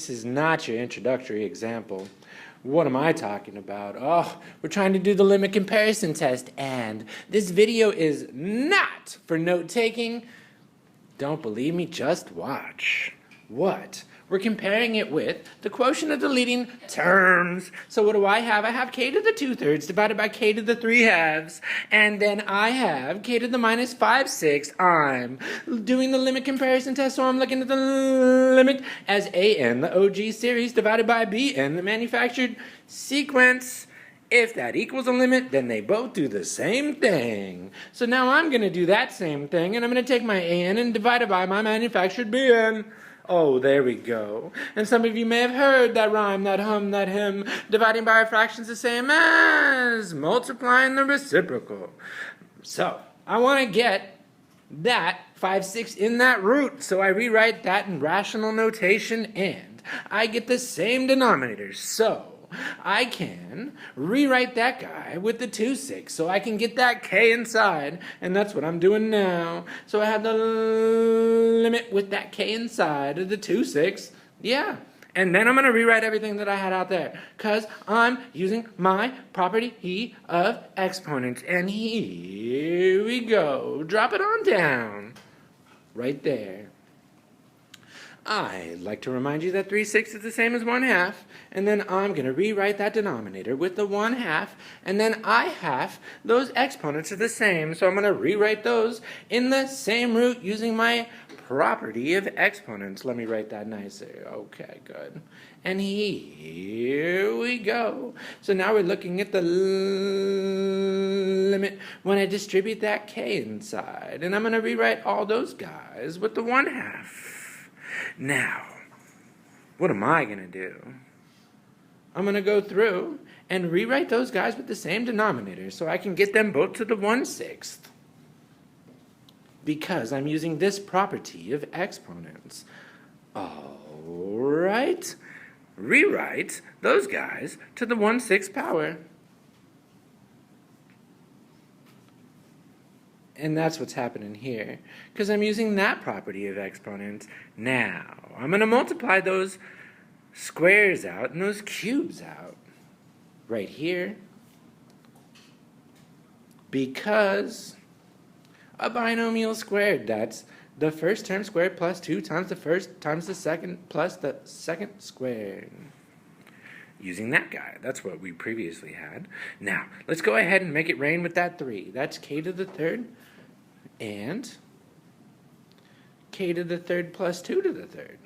this is not your introductory example. What am I talking about? Oh, we're trying to do the limit comparison test, and this video is not for note-taking. Don't believe me? Just watch. What? We're comparing it with the quotient of the leading terms. So what do I have? I have k to the 2/3 divided by k to the 3/2. And then I have k to the minus 5/6. I'm doing the limit comparison test, so I'm looking at the limit as an, the OG series, divided by bn, the manufactured sequence. If that equals a limit, then they both do the same thing. So now I'm going to do that same thing, and I'm going to take my an and divide it by my manufactured bn. Oh, there we go. And some of you may have heard that rhyme, that hum, that hymn. Dividing by a fraction is the same as multiplying the reciprocal. So, I want to get that 5/6 in that root. So I rewrite that in rational notation, and I get the same denominator. So I can rewrite that guy with the 2/6 so I can get that k inside, and that's what I'm doing now. So I have the limit with that k inside of the 2/6, yeah. And then I'm going to rewrite everything that I had out there, because I'm using my property of exponents. And here we go. Drop it on down. Right there. I'd like to remind you that 3/6 is the same as 1/2, and then I'm going to rewrite that denominator with the 1/2, and then I half those exponents are the same, so I'm going to rewrite those in the same root using my property of exponents. Let me write that nicer. Okay, good. And here we go. So now we're looking at the limit when I distribute that k inside, and I'm going to rewrite all those guys with the 1/2. Now, what am I going to do? I'm going to go through and rewrite those guys with the same denominator so I can get them both to the 1/6. Because I'm using this property of exponents. All right. Rewrite those guys to the 1/6 power. And that's what's happening here, because I'm using that property of exponents. Now, I'm going to multiply those squares out and those cubes out. Right here. Because a binomial squared, that's the first term squared plus 2 times the first times the second plus the second squared. Using that guy. That's what we previously had. Now, let's go ahead and make it rain with that 3. That's k to the 3rd and k to the 3rd plus 2 to the 3rd.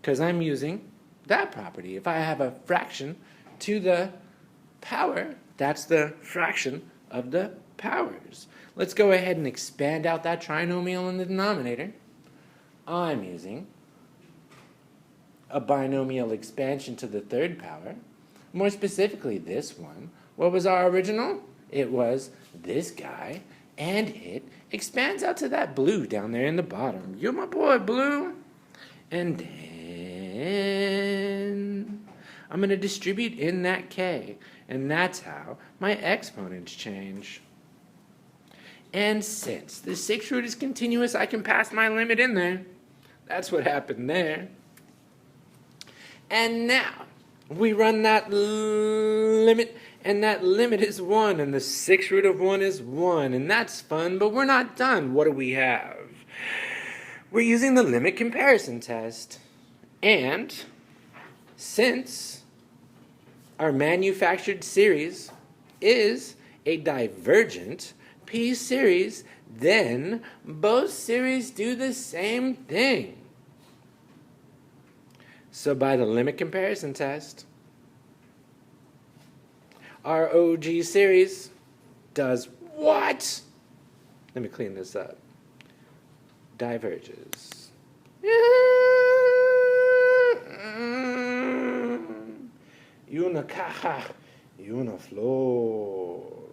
Because I'm using that property. If I have a fraction to the power, that's the fraction of the powers. Let's go ahead and expand out that trinomial in the denominator. I'm using a binomial expansion to the 3rd power. More specifically, this one. What was our original? It was this guy, and it expands out to that blue down there in the bottom. You're my boy, Blue. And then I'm going to distribute in that k, and that's how my exponents change. And since the 6th root is continuous, I can pass my limit in there. That's what happened there. And now, we run that limit, and that limit is 1, and the 6th root of 1 is 1, and that's fun, but we're not done. What do we have? We're using the limit comparison test, and since our manufactured series is a divergent p-series, then both series do the same thing. So by the limit comparison test, our OG series does what? Let me clean this up. Diverges. Una caja y una flor.